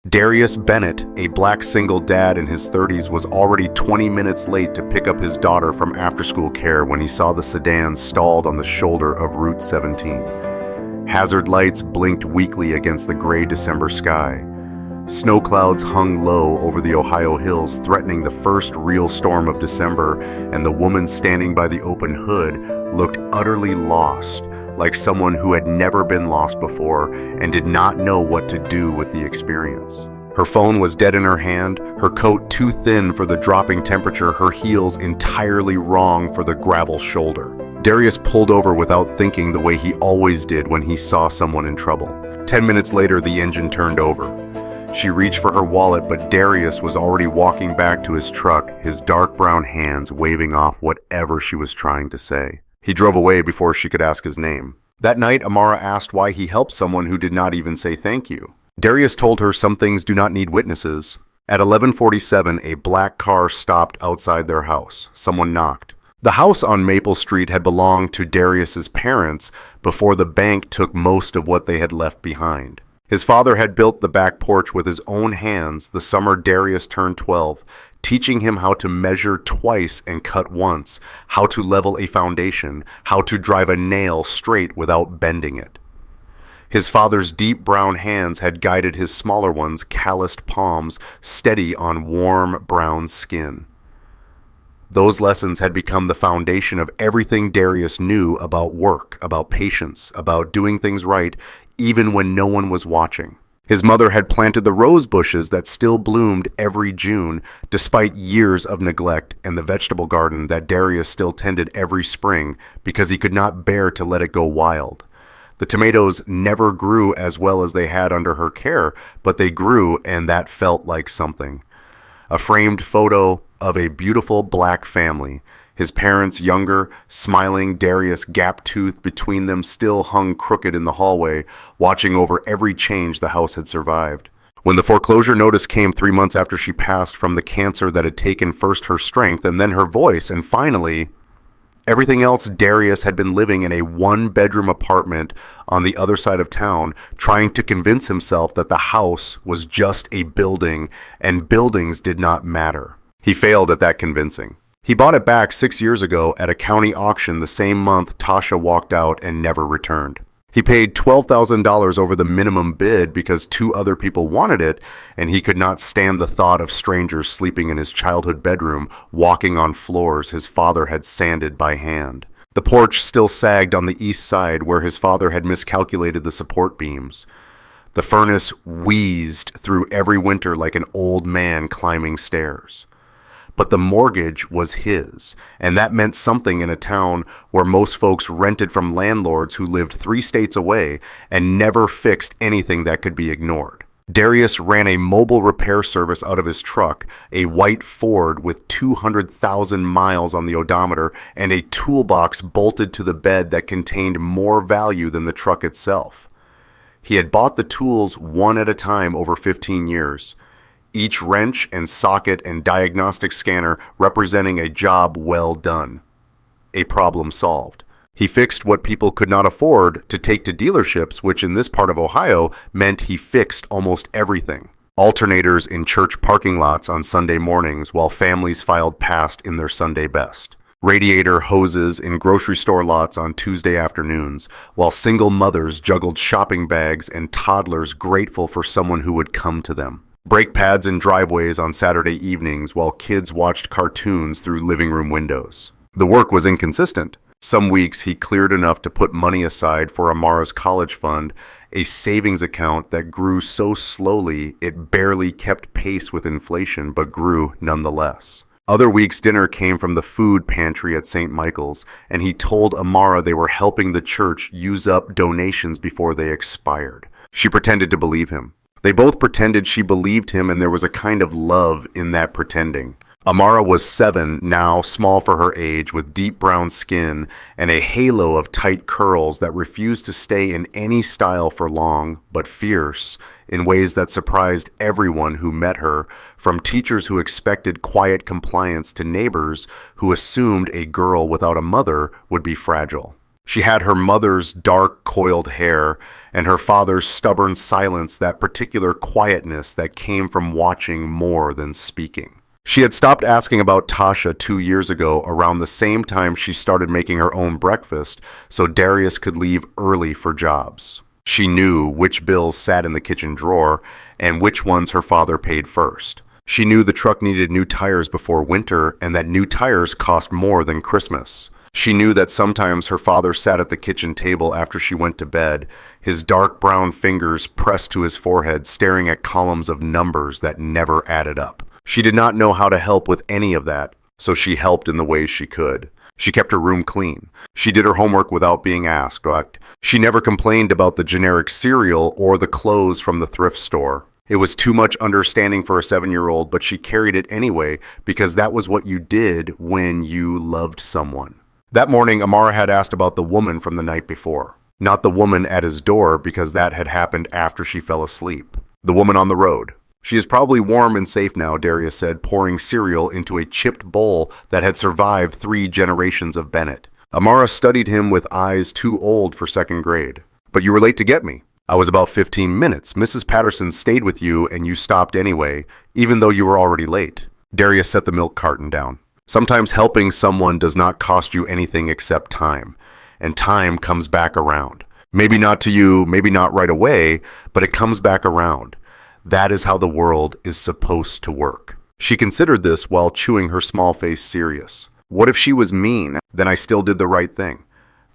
Darius Bennett, a black single dad in his 30s, was already 20 minutes late to pick up his daughter from after-school care when he saw the sedan stalled on the shoulder of Route 17. Hazard lights blinked weakly against the gray December sky. Snow clouds hung low over the Ohio hills, threatening the first real storm of December, and the woman standing by the open hood looked utterly lost, like someone who had never been lost before and did not know what to do with the experience. Her phone was dead in her hand, her coat too thin for the dropping temperature, her heels entirely wrong for the gravel shoulder. Darius pulled over without thinking, the way he always did when he saw someone in trouble. 10 minutes later, the engine turned over. She reached for her wallet, but Darius was already walking back to his truck, his dark brown hands waving off whatever she was trying to say. He drove away before she could ask his name. That night, Amara asked why he helped someone who did not even say thank you. Darius told her some things do not need witnesses. At 11:47, a black car stopped outside their house. Someone knocked. The house on Maple Street had belonged to Darius's parents before the bank took most of what they had left behind. His father had built the back porch with his own hands the summer Darius turned 12, teaching him how to measure twice and cut once, how to level a foundation, how to drive a nail straight without bending it. His father's deep brown hands had guided his smaller ones' calloused palms steady on warm brown skin. Those lessons had become the foundation of everything Darius knew about work, about patience, about doing things right, even when no one was watching. His mother had planted the rose bushes that still bloomed every June, despite years of neglect, and the vegetable garden that Darius still tended every spring because he could not bear to let it go wild. The tomatoes never grew as well as they had under her care, but they grew, and that felt like something. A framed photo of a beautiful black family. His parents, younger, smiling, Darius gap-toothed between them, still hung crooked in the hallway, watching over every change the house had survived. When the foreclosure notice came 3 months after she passed from the cancer that had taken first her strength and then her voice, and finally, everything else, Darius had been living in a one-bedroom apartment on the other side of town, trying to convince himself that the house was just a building and buildings did not matter. He failed at that convincing. He bought it back 6 years ago at a county auction the same month Tasha walked out and never returned. He paid $12,000 over the minimum bid because 2 other people wanted it, and he could not stand the thought of strangers sleeping in his childhood bedroom, walking on floors his father had sanded by hand. The porch still sagged on the east side where his father had miscalculated the support beams. The furnace wheezed through every winter like an old man climbing stairs. But the mortgage was his, and that meant something in a town where most folks rented from landlords who lived 3 states away and never fixed anything that could be ignored. Darius ran a mobile repair service out of his truck, a white Ford with 200,000 miles on the odometer and a toolbox bolted to the bed that contained more value than the truck itself. He had bought the tools one at a time over 15 years. Each wrench and socket and diagnostic scanner representing a job well done. A problem solved. He fixed what people could not afford to take to dealerships, which in this part of Ohio meant he fixed almost everything. Alternators in church parking lots on Sunday mornings while families filed past in their Sunday best. Radiator hoses in grocery store lots on Tuesday afternoons, while single mothers juggled shopping bags and toddlers grateful for someone who would come to them. Brake pads in driveways on Saturday evenings while kids watched cartoons through living room windows. The work was inconsistent. Some weeks he cleared enough to put money aside for Amara's college fund, a savings account that grew so slowly it barely kept pace with inflation but grew nonetheless. Other weeks dinner came from the food pantry at St. Michael's, and he told Amara they were helping the church use up donations before they expired. She pretended to believe him. They both pretended she believed him, and there was a kind of love in that pretending. Amara was 7, now small for her age, with deep brown skin and a halo of tight curls that refused to stay in any style for long, but fierce, in ways that surprised everyone who met her, from teachers who expected quiet compliance to neighbors who assumed a girl without a mother would be fragile. She had her mother's dark, coiled hair and her father's stubborn silence, that particular quietness that came from watching more than speaking. She had stopped asking about Tasha 2 years ago, around the same time she started making her own breakfast so Darius could leave early for jobs. She knew which bills sat in the kitchen drawer and which ones her father paid first. She knew the truck needed new tires before winter and that new tires cost more than Christmas. She knew that sometimes her father sat at the kitchen table after she went to bed, his dark brown fingers pressed to his forehead, staring at columns of numbers that never added up. She did not know how to help with any of that, so she helped in the ways she could. She kept her room clean. She did her homework without being asked. She never complained about the generic cereal or the clothes from the thrift store. It was too much understanding for a 7-year-old, but she carried it anyway because that was what you did when you loved someone. That morning, Amara had asked about the woman from the night before. Not the woman at his door, because that had happened after she fell asleep. The woman on the road. She is probably warm and safe now, Darius said, pouring cereal into a chipped bowl that had survived 3 generations of Bennett. Amara studied him with eyes too old for 2nd grade. But you were late to get me. I was about 15 minutes. Mrs. Patterson stayed with you and you stopped anyway, even though you were already late. Darius set the milk carton down. Sometimes helping someone does not cost you anything except time, and time comes back around. Maybe not to you, maybe not right away, but it comes back around. That is how the world is supposed to work. She considered this while chewing her small face serious. What if she was mean? Then I still did the right thing.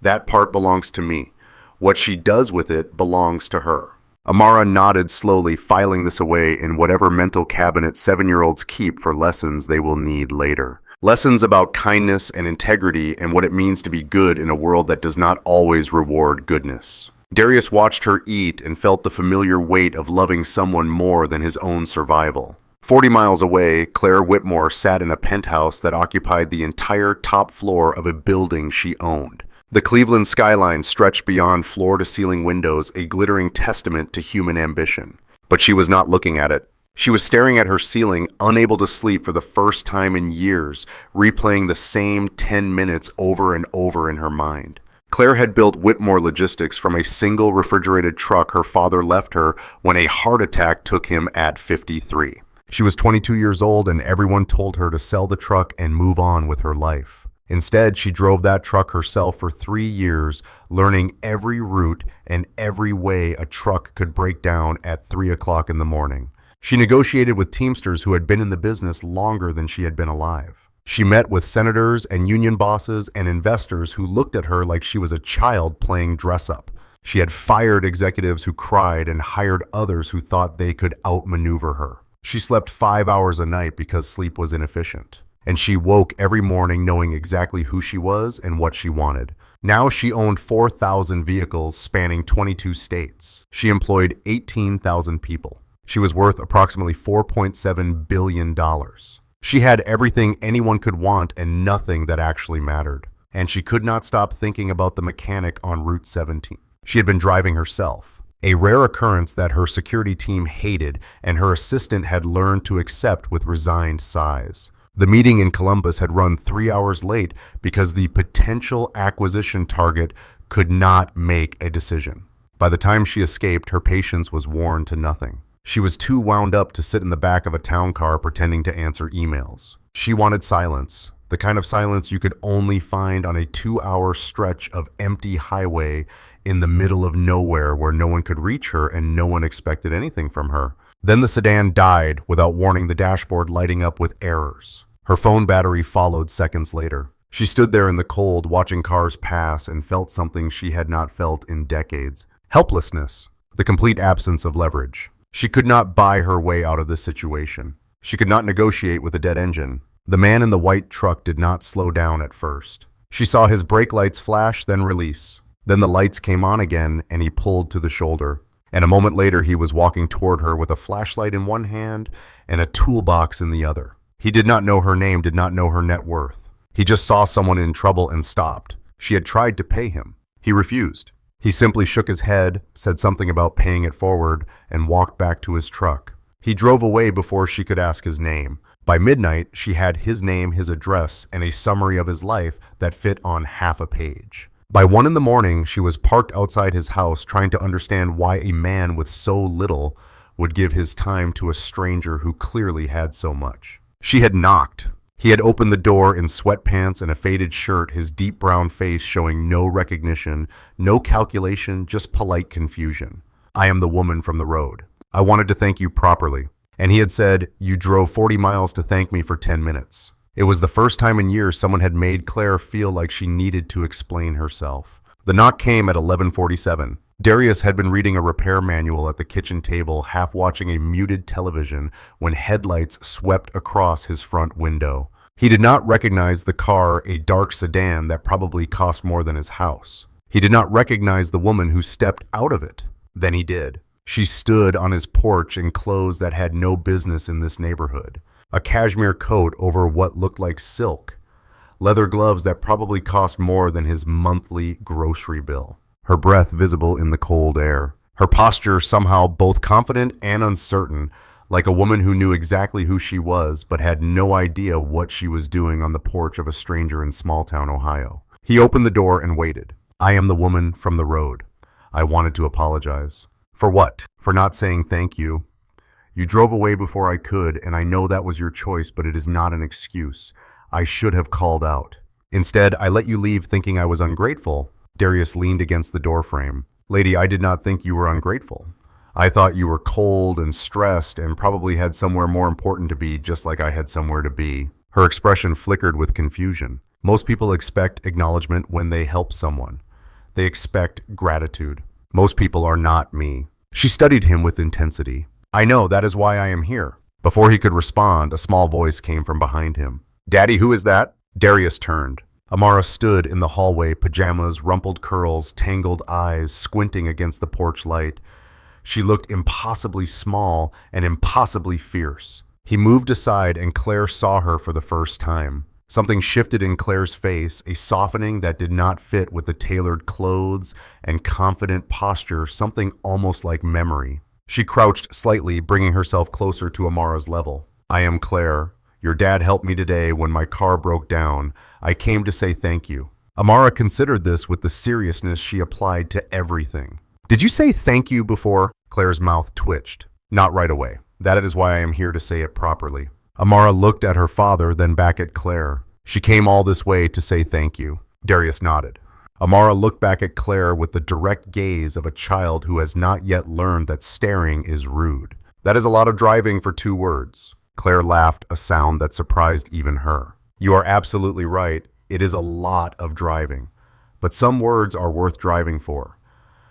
That part belongs to me. What she does with it belongs to her. Amara nodded slowly, filing this away in whatever mental cabinet 7-year-olds keep for lessons they will need later. Lessons about kindness and integrity and what it means to be good in a world that does not always reward goodness. Darius watched her eat and felt the familiar weight of loving someone more than his own survival. 40 miles away, Clare Whitmore sat in a penthouse that occupied the entire top floor of a building she owned. The Cleveland skyline stretched beyond floor-to-ceiling windows, a glittering testament to human ambition. But she was not looking at it. She was staring at her ceiling, unable to sleep for the first time in years, replaying the same 10 minutes over and over in her mind. Claire had built Whitmore Logistics from a single refrigerated truck her father left her when a heart attack took him at 53. She was 22 years old and everyone told her to sell the truck and move on with her life. Instead, she drove that truck herself for 3 years, learning every route and every way a truck could break down at 3 o'clock in the morning. She negotiated with Teamsters who had been in the business longer than she had been alive. She met with senators and union bosses and investors who looked at her like she was a child playing dress-up. She had fired executives who cried and hired others who thought they could outmaneuver her. She slept 5 hours a night because sleep was inefficient. And she woke every morning knowing exactly who she was and what she wanted. Now she owned 4,000 vehicles spanning 22 states. She employed 18,000 people. She was worth approximately $4.7 billion. She had everything anyone could want and nothing that actually mattered. And she could not stop thinking about the mechanic on Route 17. She had been driving herself, a rare occurrence that her security team hated and her assistant had learned to accept with resigned sighs. The meeting in Columbus had run 3 hours late because the potential acquisition target could not make a decision. By the time she escaped, her patience was worn to nothing. She was too wound up to sit in the back of a town car pretending to answer emails. She wanted silence, the kind of silence you could only find on a 2-hour stretch of empty highway in the middle of nowhere where no one could reach her and no one expected anything from her. Then the sedan died without warning, the dashboard lighting up with errors. Her phone battery followed seconds later. She stood there in the cold, watching cars pass, and felt something she had not felt in decades. Helplessness, the complete absence of leverage. She could not buy her way out of this situation. She could not negotiate with a dead engine. The man in the white truck did not slow down at first. She saw his brake lights flash, then release. Then the lights came on again, and he pulled to the shoulder. And a moment later, he was walking toward her with a flashlight in one hand and a toolbox in the other. He did not know her name, did not know her net worth. He just saw someone in trouble and stopped. She had tried to pay him. He refused. He simply shook his head, said something about paying it forward, and walked back to his truck. He drove away before she could ask his name. By midnight, she had his name, his address, and a summary of his life that fit on half a page. By 1 in the morning, she was parked outside his house trying to understand why a man with so little would give his time to a stranger who clearly had so much. She had knocked. He had opened the door in sweatpants and a faded shirt, his deep brown face showing no recognition, no calculation, just polite confusion. "I am the woman from the road. I wanted to thank you properly." And he had said, "You drove 40 miles to thank me for 10 minutes. It was the first time in years someone had made Claire feel like she needed to explain herself. The knock came at 11:47. Darius had been reading a repair manual at the kitchen table, half watching a muted television when headlights swept across his front window. He did not recognize the car, a dark sedan that probably cost more than his house. He did not recognize the woman who stepped out of it. Then he did. She stood on his porch in clothes that had no business in this neighborhood. A cashmere coat over what looked like silk. Leather gloves that probably cost more than his monthly grocery bill. Her breath visible in the cold air. Her posture somehow both confident and uncertain, like a woman who knew exactly who she was but had no idea what she was doing on the porch of a stranger in small-town Ohio. He opened the door and waited. "I am the woman from the road. I wanted to apologize." "For what?" "For not saying thank you. You drove away before I could, and I know that was your choice, but it is not an excuse. I should have called out. Instead, I let you leave thinking I was ungrateful." Darius leaned against the doorframe. "Lady, I did not think you were ungrateful. I thought you were cold and stressed and probably had somewhere more important to be, just like I had somewhere to be." Her expression flickered with confusion. Most people expect acknowledgement when they help someone. They expect gratitude. Most people are not me. She studied him with intensity. "I know, that is why I am here." Before he could respond, a small voice came from behind him. "Daddy, who is that?" Darius turned. Amara stood in the hallway, pajamas, rumpled curls, tangled eyes, squinting against the porch light. She looked impossibly small and impossibly fierce. He moved aside and Claire saw her for the first time. Something shifted in Claire's face, a softening that did not fit with the tailored clothes and confident posture, something almost like memory. She crouched slightly, bringing herself closer to Amara's level. "I am Claire. Your dad helped me today when my car broke down. I came to say thank you." Amara considered this with the seriousness she applied to everything. "Did you say thank you before?" Claire's mouth twitched. "Not right away. That is why I am here to say it properly." Amara looked at her father, then back at Claire. "She came all this way to say thank you." Darius nodded. Amara looked back at Claire with the direct gaze of a child who has not yet learned that staring is rude. "That is a lot of driving for 2 words. Claire laughed, a sound that surprised even her. "You are absolutely right. It is a lot of driving. But some words are worth driving for.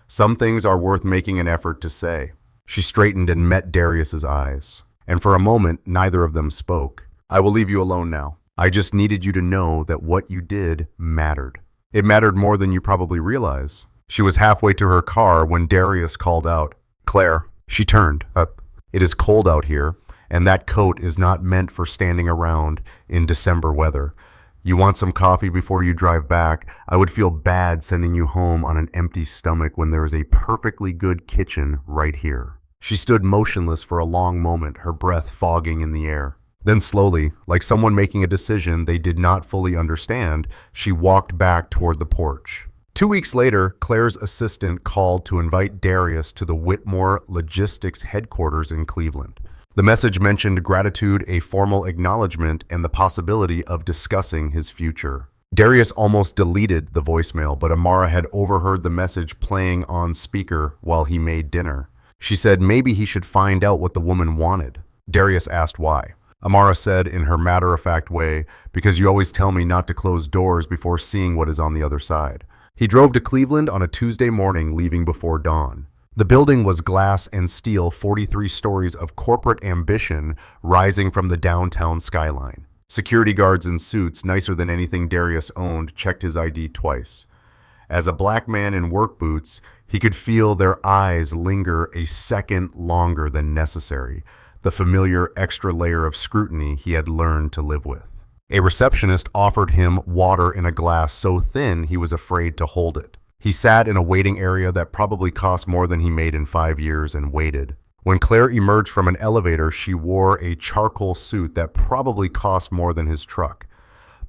Some things are worth making an effort to say." She straightened and met Darius's eyes. And for a moment, neither of them spoke. "I will leave you alone now. I just needed you to know that what you did mattered. It mattered more than you probably realize." She was halfway to her car when Darius called out, "Claire." She turned. "It is cold out here, and that coat is not meant for standing around in December weather. You want some coffee before you drive back? I would feel bad sending you home on an empty stomach when there is a perfectly good kitchen right here." She stood motionless for a long moment, her breath fogging in the air. Then slowly, like someone making a decision they did not fully understand, she walked back toward the porch. 2 weeks later, Claire's assistant called to invite Darius to the Whitmore Logistics headquarters in Cleveland. The message mentioned gratitude, a formal acknowledgement, and the possibility of discussing his future. Darius almost deleted the voicemail, but Amara had overheard the message playing on speaker while he made dinner. She said maybe he should find out what the woman wanted. Darius asked why. Amara said in her matter-of-fact way, "Because you always tell me not to close doors before seeing what is on the other side." He drove to Cleveland on a Tuesday morning, leaving before dawn. The building was glass and steel, 43 stories of corporate ambition rising from the downtown skyline. Security guards in suits, nicer than anything Darius owned, checked his ID twice. As a black man in work boots, he could feel their eyes linger a second longer than necessary, the familiar extra layer of scrutiny he had learned to live with. A receptionist offered him water in a glass so thin he was afraid to hold it. He sat in a waiting area that probably cost more than he made in 5 years and waited. When Claire emerged from an elevator, she wore a charcoal suit that probably cost more than his truck.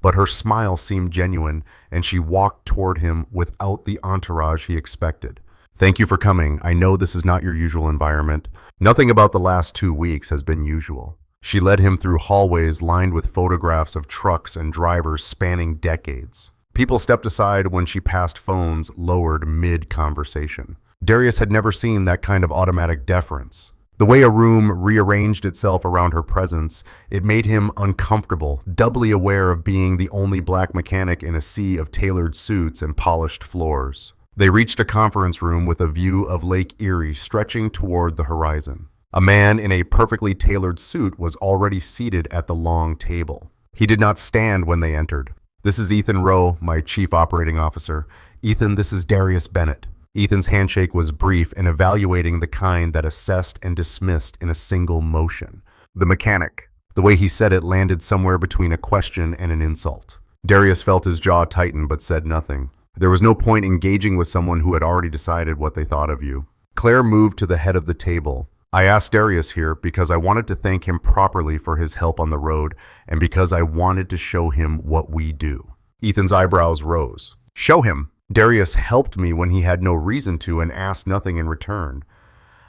but her smile seemed genuine, and she walked toward him without the entourage he expected. "Thank you for coming. I know this is not your usual environment. Nothing about the last 2 weeks has been usual." She led him through hallways lined with photographs of trucks and drivers spanning decades. People stepped aside when she passed phones lowered mid-conversation. Darius had never seen that kind of automatic deference. The way a room rearranged itself around her presence, it made him uncomfortable, doubly aware of being the only black mechanic in a sea of tailored suits and polished floors. They reached a conference room with a view of Lake Erie stretching toward the horizon. A man in a perfectly tailored suit was already seated at the long table. He did not stand when they entered. "This is Ethan Rowe, my chief operating officer. Ethan, this is Darius Bennett." Ethan's handshake was brief and evaluating the kind that assessed and dismissed in a single motion. "The mechanic." The way he said it landed somewhere between a question and an insult. Darius felt his jaw tighten but said nothing. There was no point engaging with someone who had already decided what they thought of you. Claire moved to the head of the table. "I asked Darius here because I wanted to thank him properly for his help on the road and because I wanted to show him what we do." Ethan's eyebrows rose. "Show him. Darius helped me when he had no reason to and asked nothing in return.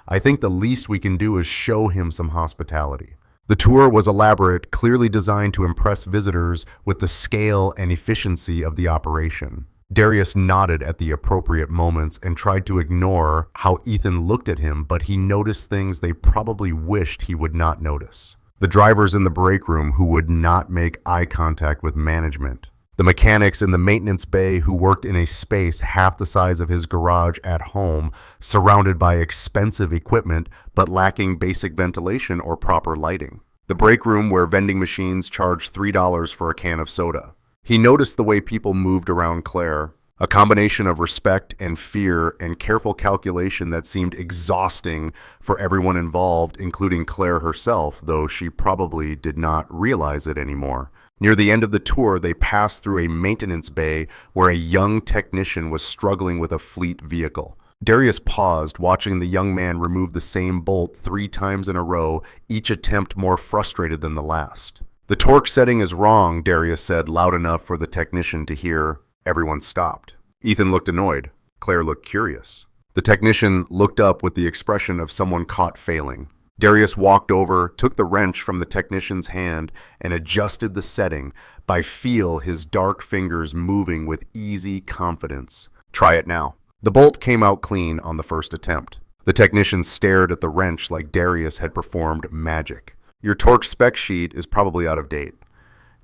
I think the least we can do is show him some hospitality." The tour was elaborate, clearly designed to impress visitors with the scale and efficiency of the operation. Darius nodded at the appropriate moments and tried to ignore how Ethan looked at him, but he noticed things they probably wished he would not notice. The drivers in the break room who would not make eye contact with management. The mechanics in the maintenance bay who worked in a space half the size of his garage at home, surrounded by expensive equipment but lacking basic ventilation or proper lighting. The break room where vending machines charged $3 for a can of soda. He noticed the way people moved around Claire, a combination of respect and fear and careful calculation that seemed exhausting for everyone involved, including Claire herself, though she probably did not realize it anymore. Near the end of the tour, they passed through a maintenance bay where a young technician was struggling with a fleet vehicle. Darius paused, watching the young man remove the same bolt 3 times in a row, each attempt more frustrated than the last. "The torque setting is wrong," Darius said loud enough for the technician to hear. Everyone stopped. Ethan looked annoyed. Claire looked curious. The technician looked up with the expression of someone caught failing. Darius walked over, took the wrench from the technician's hand, and adjusted the setting by feel his dark fingers moving with easy confidence. "Try it now." The bolt came out clean on the first attempt. The technician stared at the wrench like Darius had performed magic. "Your torque spec sheet is probably out of date."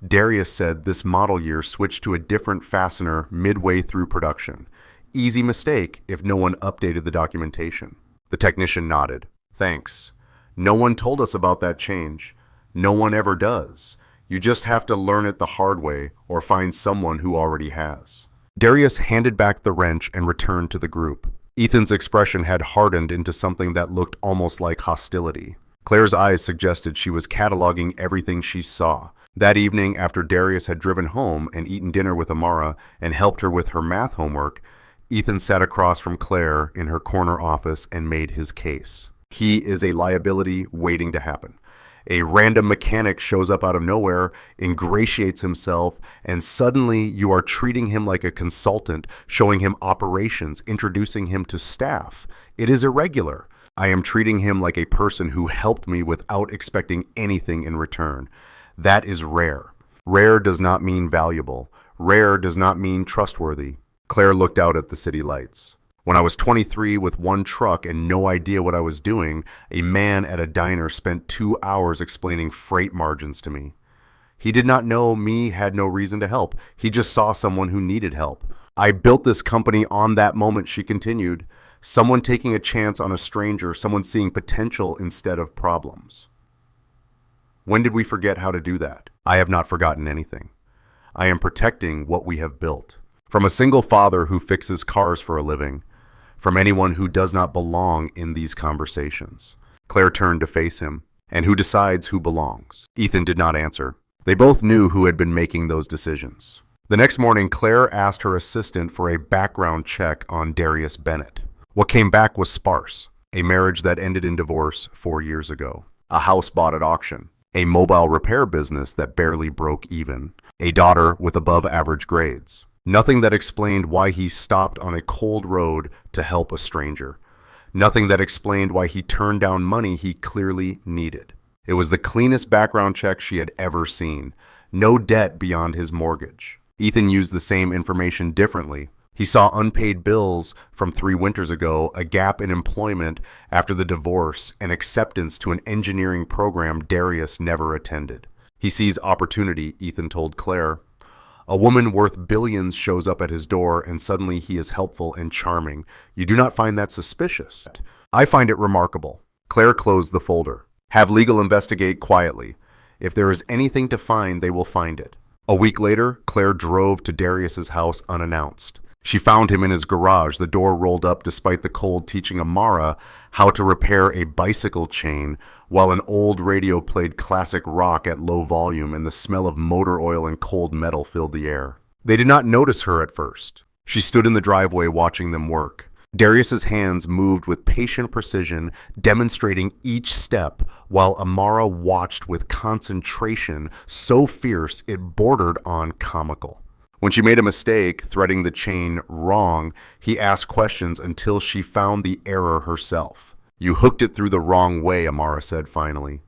Darius said this model year switched to a different fastener midway through production. Easy mistake if no one updated the documentation. The technician nodded. "Thanks. No one told us about that change. No one ever does. You just have to learn it the hard way or find someone who already has." Darius handed back the wrench and returned to the group. Ethan's expression had hardened into something that looked almost like hostility. Claire's eyes suggested she was cataloging everything she saw. That evening, after Darius had driven home and eaten dinner with Amara and helped her with her math homework, Ethan sat across from Claire in her corner office and made his case. He is a liability waiting to happen. A random mechanic shows up out of nowhere, ingratiates himself, and suddenly you are treating him like a consultant, showing him operations, introducing him to staff. It is irregular. I am treating him like a person who helped me without expecting anything in return. That is rare. Rare does not mean valuable. Rare does not mean trustworthy. Claire looked out at the city lights. When I was 23 with one truck and no idea what I was doing, a man at a diner spent 2 hours explaining freight margins to me. He did not know me had no reason to help. He just saw someone who needed help. I built this company on that moment, she continued. Someone taking a chance on a stranger, someone seeing potential instead of problems. When did we forget how to do that? I have not forgotten anything. I am protecting what we have built. From a single father who fixes cars for a living, from anyone who does not belong in these conversations. Claire turned to face him. And who decides who belongs? Ethan did not answer. They both knew who had been making those decisions. The next morning, Claire asked her assistant for a background check on Darius Bennett. What came back was sparse. A marriage that ended in divorce 4 years ago. A house bought at auction. a mobile repair business that barely broke even, a daughter with above-average grades. Nothing that explained why he stopped on a cold road to help a stranger. Nothing that explained why he turned down money he clearly needed. It was the cleanest background check she had ever seen. No debt beyond his mortgage. Ethan used the same information differently. He saw unpaid bills from 3 winters ago, a gap in employment after the divorce, and acceptance to an engineering program Darius never attended. He sees opportunity, Ethan told Claire. A woman worth billions shows up at his door and suddenly he is helpful and charming. You do not find that suspicious? I find it remarkable. Claire closed the folder. Have legal investigate quietly. If there is anything to find, they will find it. A week later, Claire drove to Darius's house unannounced. She found him in his garage, the door rolled up despite the cold, teaching Amara how to repair a bicycle chain while an old radio played classic rock at low volume and the smell of motor oil and cold metal filled the air. They did not notice her at first. She stood in the driveway watching them work. Darius's hands moved with patient precision, demonstrating each step, while Amara watched with concentration so fierce it bordered on comical. When she made a mistake, threading the chain wrong, he asked questions until she found the error herself. You hooked it through the wrong way, Amara said finally.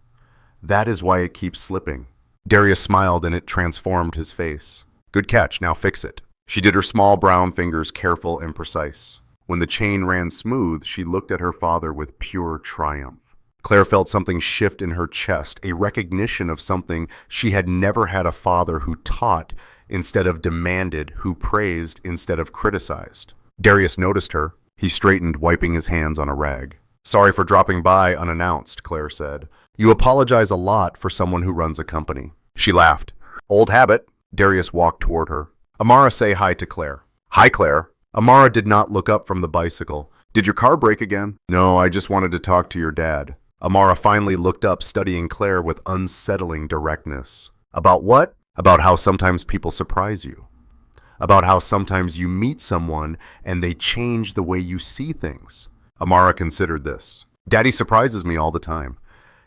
That is why it keeps slipping. Darius smiled and it transformed his face. Good catch, now fix it. She did her small brown fingers careful and precise. When the chain ran smooth, she looked at her father with pure triumph. Claire felt something shift in her chest, a recognition of something she had never had: a father who taught instead of demanded, who praised instead of criticized. Darius noticed her. He straightened, wiping his hands on a rag. Sorry for dropping by unannounced, Claire said. You apologize a lot for someone who runs a company. She laughed. Old habit. Darius walked toward her. Amara, say hi to Claire. Hi, Claire. Amara did not look up from the bicycle. Did your car break again? No, I just wanted to talk to your dad. Amara finally looked up, studying Claire with unsettling directness. About what? About how sometimes people surprise you. About how sometimes you meet someone and they change the way you see things. Amara considered this. Daddy surprises me all the time.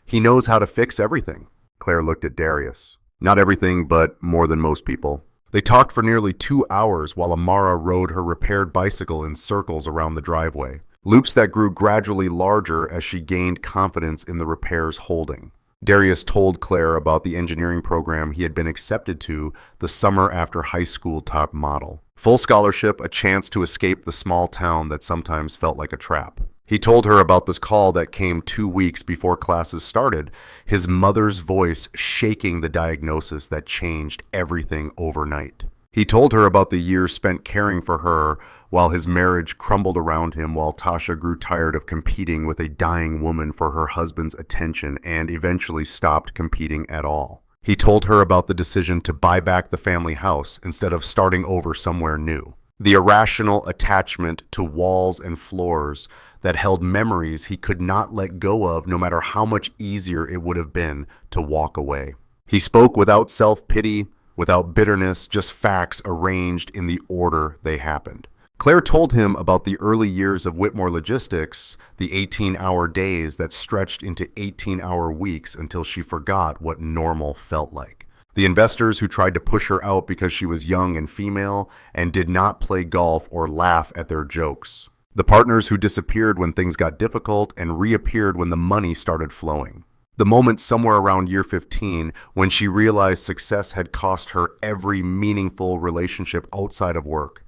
He knows how to fix everything. Claire looked at Darius. Not everything, but more than most people. They talked for nearly 2 hours while Amara rode her repaired bicycle in circles around the driveway. Loops that grew gradually larger as she gained confidence in the repair's holding. Darius told Claire about the engineering program he had been accepted to the summer after high school top model. Full scholarship, a chance to escape the small town that sometimes felt like a trap. He told her about this call that came 2 weeks before classes started, his mother's voice shaking the diagnosis that changed everything overnight. He told her about the years spent caring for her while his marriage crumbled around him, while Tasha grew tired of competing with a dying woman for her husband's attention and eventually stopped competing at all. He told her about the decision to buy back the family house instead of starting over somewhere new. The irrational attachment to walls and floors that held memories he could not let go of, no matter how much easier it would have been to walk away. He spoke without self-pity, without bitterness, just facts arranged in the order they happened. Claire told him about the early years of Whitmore Logistics, the 18-hour days that stretched into 18-hour weeks until she forgot what normal felt like. The investors who tried to push her out because she was young and female and did not play golf or laugh at their jokes. The partners who disappeared when things got difficult and reappeared when the money started flowing. The moment somewhere around year 15 when she realized success had cost her every meaningful relationship outside of work.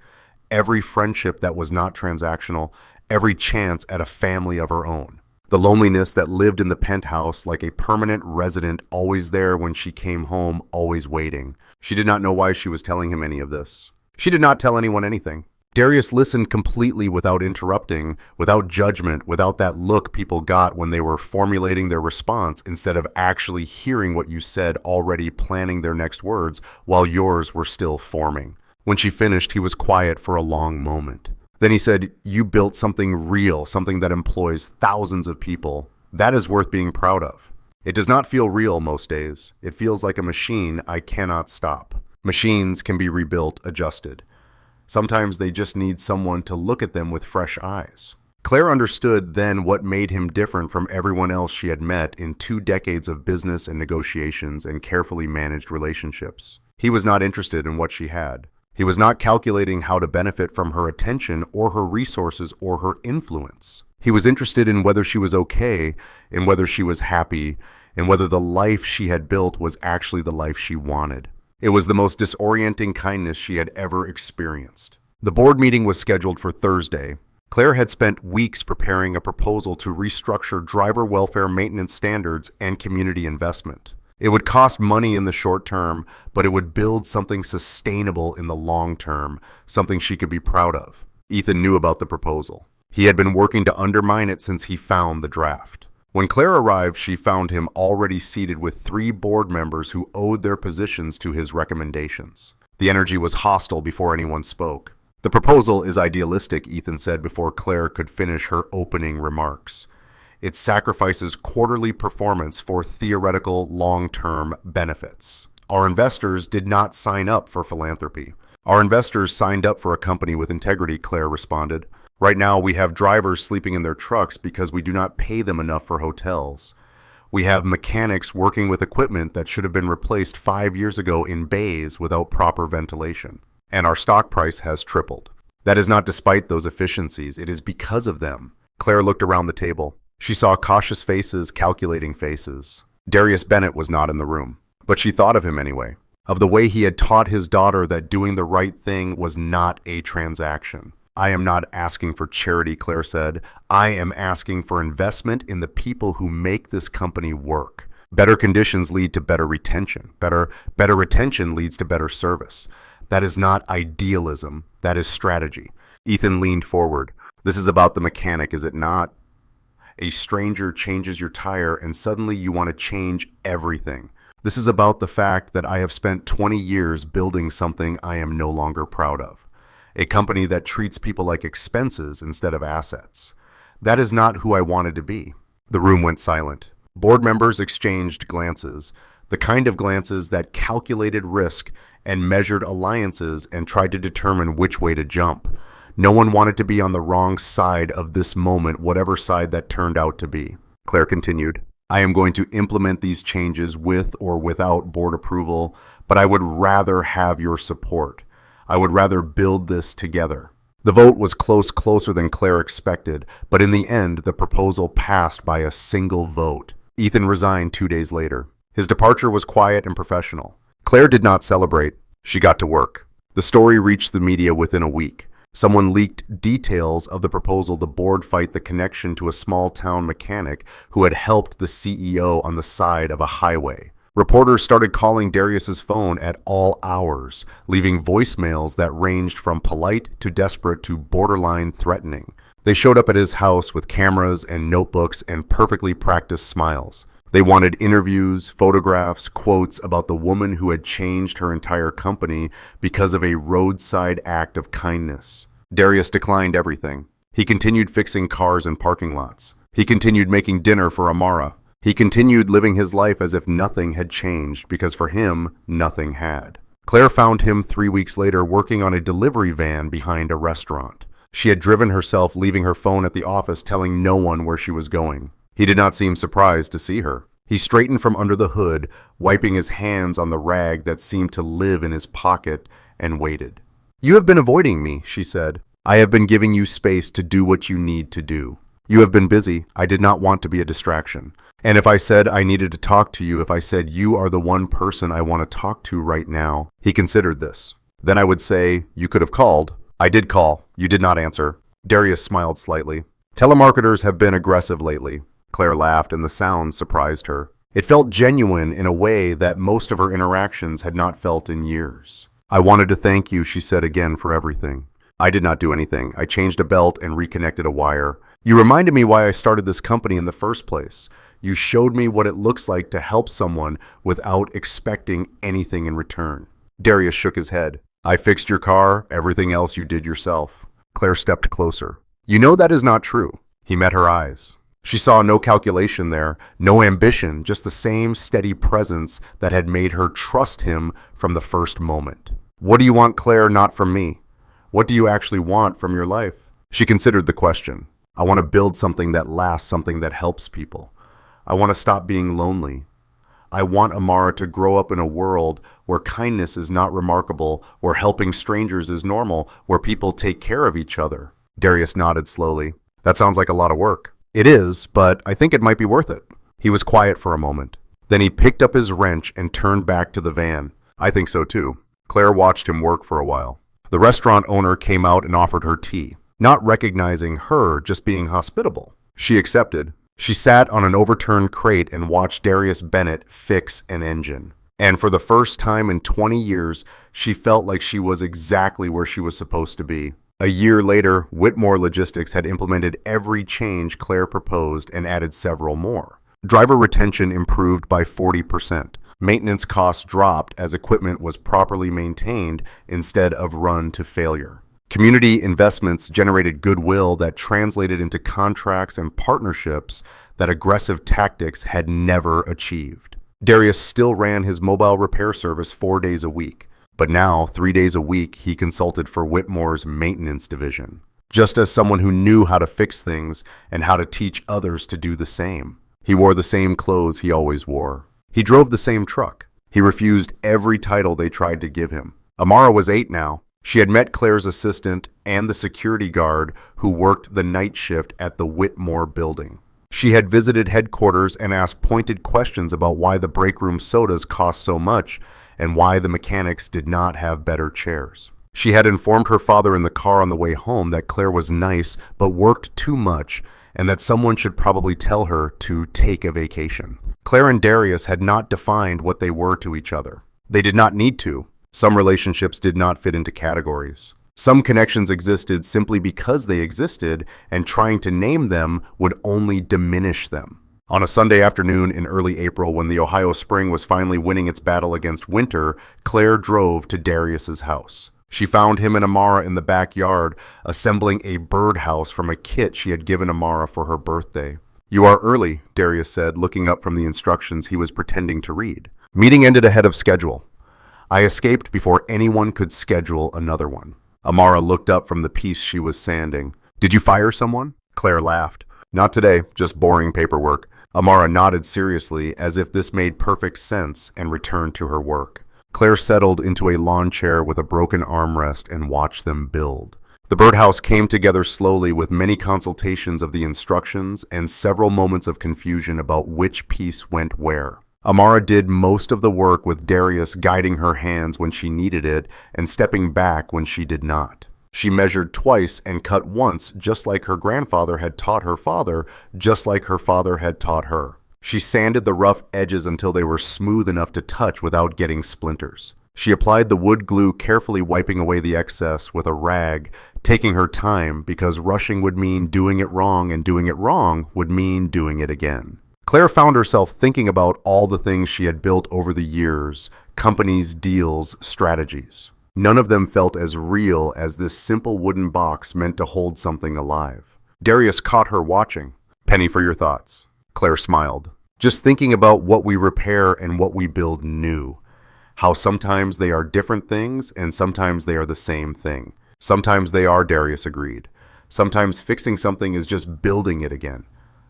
Every friendship that was not transactional, every chance at a family of her own. The loneliness that lived in the penthouse like a permanent resident, always there when she came home, always waiting. She did not know why she was telling him any of this. She did not tell anyone anything. Darius listened completely without interrupting, without judgment, without that look people got when they were formulating their response instead of actually hearing what you said, already planning their next words while yours were still forming. When she finished, he was quiet for a long moment. Then he said, "You built something real, something that employs thousands of people. That is worth being proud of. It does not feel real most days. It feels like a machine I cannot stop. Machines can be rebuilt, adjusted. Sometimes they just need someone to look at them with fresh eyes." Claire understood then what made him different from everyone else she had met in 2 decades of business and negotiations and carefully managed relationships. He was not interested in what she had. He was not calculating how to benefit from her attention or her resources or her influence. He was interested in whether she was okay, in whether she was happy, and whether the life she had built was actually the life she wanted. It was the most disorienting kindness she had ever experienced. The board meeting was scheduled for Thursday. Claire had spent weeks preparing a proposal to restructure driver welfare maintenance standards and community investment. It would cost money in the short term, but it would build something sustainable in the long term, something she could be proud of. Ethan knew about the proposal. He had been working to undermine it since he found the draft. When Claire arrived, she found him already seated with 3 board members who owed their positions to his recommendations. The energy was hostile before anyone spoke. "The proposal is idealistic," Ethan said before Claire could finish her opening remarks. "It sacrifices quarterly performance for theoretical long-term benefits. Our investors did not sign up for philanthropy. Our investors signed up for a company with integrity," Claire responded. "Right now, we have drivers sleeping in their trucks because we do not pay them enough for hotels. We have mechanics working with equipment that should have been replaced 5 years ago in bays without proper ventilation. And our stock price has tripled. That is not despite those efficiencies, it is because of them." Claire looked around the table. She saw cautious faces, calculating faces. Darius Bennett was not in the room, but she thought of him anyway, of the way he had taught his daughter that doing the right thing was not a transaction. "I am not asking for charity," Claire said. "I am asking for investment in the people who make this company work. Better conditions lead to better retention. Better retention leads to better service. That is not idealism, that is strategy." Ethan leaned forward. "This is about the mechanic, is it not? A stranger changes your tire and suddenly you want to change everything. This is about the fact that I have spent 20 years building something I am no longer proud of. A company that treats people like expenses instead of assets. That is not who I wanted to be." The room went silent. Board members exchanged glances, the kind of glances that calculated risk and measured alliances and tried to determine which way to jump. No one wanted to be on the wrong side of this moment, whatever side that turned out to be. Claire continued, "I am going to implement these changes with or without board approval, but I would rather have your support. I would rather build this together." The vote was closer than Claire expected, but in the end, the proposal passed by a single vote. Ethan resigned 2 days later. His departure was quiet and professional. Claire did not celebrate. She got to work. The story reached the media within a week. Someone leaked details of the proposal the board fight the connection to a small-town mechanic who had helped the CEO on the side of a highway. Reporters started calling Darius's phone at all hours, leaving voicemails that ranged from polite to desperate to borderline threatening. They showed up at his house with cameras and notebooks and perfectly practiced smiles. They wanted interviews, photographs, quotes about the woman who had changed her entire company because of a roadside act of kindness. Darius declined everything. He continued fixing cars in parking lots. He continued making dinner for Amara. He continued living his life as if nothing had changed, because for him, nothing had. Claire found him 3 weeks later working on a delivery van behind a restaurant. She had driven herself, leaving her phone at the office, telling no one where she was going. He did not seem surprised to see her. He straightened from under the hood, wiping his hands on the rag that seemed to live in his pocket, and waited. "You have been avoiding me," she said. "I have been giving you space to do what you need to do. You have been busy. I did not want to be a distraction. And if I said I needed to talk to you, if I said you are the one person I want to talk to right now," he considered this. "Then I would say, you could have called." "I did call. You did not answer." Darius smiled slightly. "Telemarketers have been aggressive lately." Claire laughed, and the sound surprised her. It felt genuine in a way that most of her interactions had not felt in years. "I wanted to thank you," she said again, "for everything. I did not do anything. I changed a belt and reconnected a wire. You reminded me why I started this company in the first place. You showed me what it looks like to help someone without expecting anything in return." Darius shook his head. "I fixed your car, everything else you did yourself." Claire stepped closer. "You know that is not true." He met her eyes. She saw no calculation there, no ambition, just the same steady presence that had made her trust him from the first moment. "What do you want, Claire, not from me? What do you actually want from your life?" She considered the question. I want to build something that lasts, something that helps people. I want to stop being lonely. I want Amara to grow up in a world where kindness is not remarkable, where helping strangers is normal, where people take care of each other. Darius nodded slowly. That sounds like a lot of work. It is, but I think it might be worth it. He was quiet for a moment. Then he picked up his wrench and turned back to the van. I think so too. Claire watched him work for a while. The restaurant owner came out and offered her tea, not recognizing her, just being hospitable. She accepted. She sat on an overturned crate and watched Darius Bennett fix an engine. And for the first time in 20 years, she felt like she was exactly where she was supposed to be. A year later, Whitmore Logistics had implemented every change Claire proposed and added several more. Driver retention improved by 40%. Maintenance costs dropped as equipment was properly maintained instead of run to failure. Community investments generated goodwill that translated into contracts and partnerships that aggressive tactics had never achieved. Darius still ran his mobile repair service 4 days a week, but now 3 days a week he consulted for Whitmore's maintenance division, just as someone who knew how to fix things and how to teach others to do the same. He wore the same clothes he always wore. He drove the same truck. He refused every title they tried to give him. Amara was 8 now. She had met Claire's assistant and the security guard who worked the night shift at the Whitmore building. She had visited headquarters and asked pointed questions about why the break room sodas cost so much and why the mechanics did not have better chairs. She had informed her father in the car on the way home that Claire was nice but worked too much and that someone should probably tell her to take a vacation. Claire and Darius had not defined what they were to each other. They did not need to. Some relationships did not fit into categories. Some connections existed simply because they existed, and trying to name them would only diminish them. On a Sunday afternoon in early April, when the Ohio spring was finally winning its battle against winter, Claire drove to Darius's house. She found him and Amara in the backyard, assembling a birdhouse from a kit she had given Amara for her birthday. "You are early," Darius said, looking up from the instructions he was pretending to read. "Meeting ended ahead of schedule. I escaped before anyone could schedule another one." Amara looked up from the piece she was sanding. "Did you fire someone?" Claire laughed. "Not today, just boring paperwork." Amara nodded seriously, as if this made perfect sense, and returned to her work. Claire settled into a lawn chair with a broken armrest and watched them build. The birdhouse came together slowly, with many consultations of the instructions and several moments of confusion about which piece went where. Amara did most of the work, with Darius guiding her hands when she needed it and stepping back when she did not. She measured twice and cut once, just like her grandfather had taught her father, just like her father had taught her. She sanded the rough edges until they were smooth enough to touch without getting splinters. She applied the wood glue, carefully wiping away the excess with a rag, taking her time because rushing would mean doing it wrong, and doing it wrong would mean doing it again. Claire found herself thinking about all the things she had built over the years: companies, deals, strategies. None of them felt as real as this simple wooden box meant to hold something alive. Darius caught her watching. "Penny for your thoughts." Claire smiled. "Just thinking about what we repair and what we build new. How sometimes they are different things and sometimes they are the same thing. Sometimes they are," Darius agreed. "Sometimes fixing something is just building it again,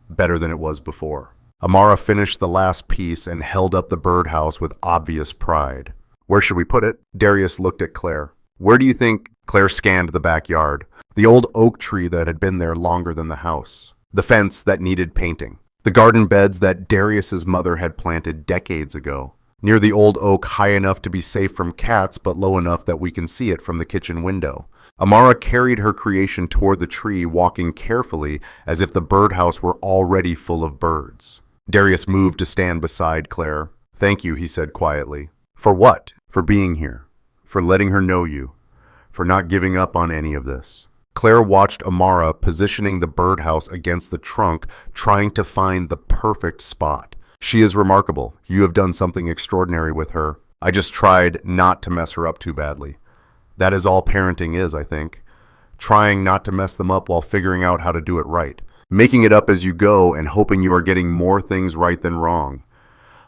better than it was before." Amara finished the last piece and held up the birdhouse with obvious pride. "Where should we put it?" Darius looked at Claire. "Where do you think?" Claire scanned the backyard. The old oak tree that had been there longer than the house. The fence that needed painting. The garden beds that Darius's mother had planted decades ago. Near the old oak, high enough to be safe from cats, but low enough that we can see it from the kitchen window. Amara carried her creation toward the tree, walking carefully as if the birdhouse were already full of birds. Darius moved to stand beside Claire. "Thank you," he said quietly. "For what?" "For being here. For letting her know you. For not giving up on any of this." Claire watched Amara positioning the birdhouse against the trunk, trying to find the perfect spot. "She is remarkable. You have done something extraordinary with her. I just tried not to mess her up too badly. That is all parenting is, I think. Trying not to mess them up while figuring out how to do it right. Making it up as you go and hoping you are getting more things right than wrong.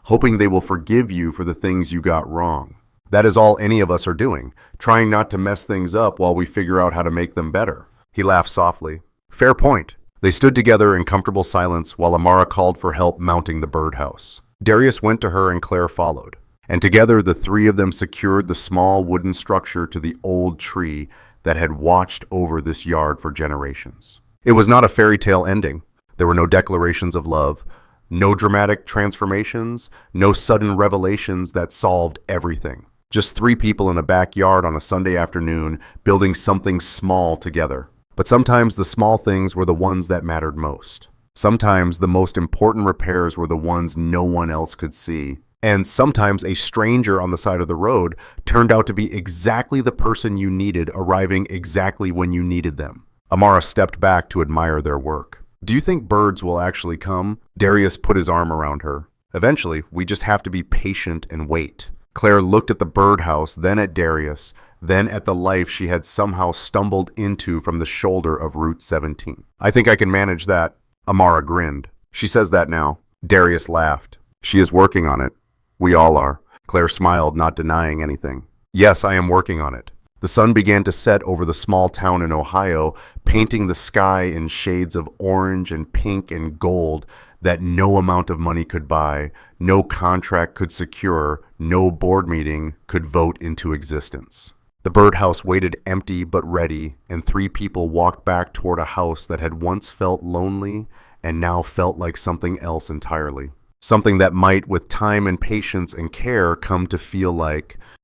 Hoping they will forgive you for the things you got wrong. That is all any of us are doing, trying not to mess things up while we figure out how to make them better." He laughed softly. "Fair point. They stood together in comfortable silence while Amara called for help mounting the birdhouse. Darius went to her and Claire followed, and together the three of them secured the small wooden structure to the old tree that had watched over this yard for generations. It was not a fairy tale ending. There were no declarations of love, no dramatic transformations, no sudden revelations that solved everything. Just three people in a backyard on a Sunday afternoon building something small together. But sometimes the small things were the ones that mattered most. Sometimes the most important repairs were the ones no one else could see. And sometimes a stranger on the side of the road turned out to be exactly the person you needed, arriving exactly when you needed them. Amara stepped back to admire their work. Do you think birds will actually come? Darius put his arm around her. Eventually, we just have to be patient and wait. Claire looked at the birdhouse, then at Darius, then at the life she had somehow stumbled into from the shoulder of Route 17. I think I can manage that. Amara grinned. She says that now. Darius laughed. She is working on it. We all are. Claire smiled, not denying anything. Yes, I am working on it. The sun began to set over the small town in Ohio, painting the sky in shades of orange and pink and gold that no amount of money could buy, no contract could secure, no board meeting could vote into existence. The birdhouse waited empty but ready, and three people walked back toward a house that had once felt lonely and now felt like something else entirely. Something that might, with time and patience and care, come to feel like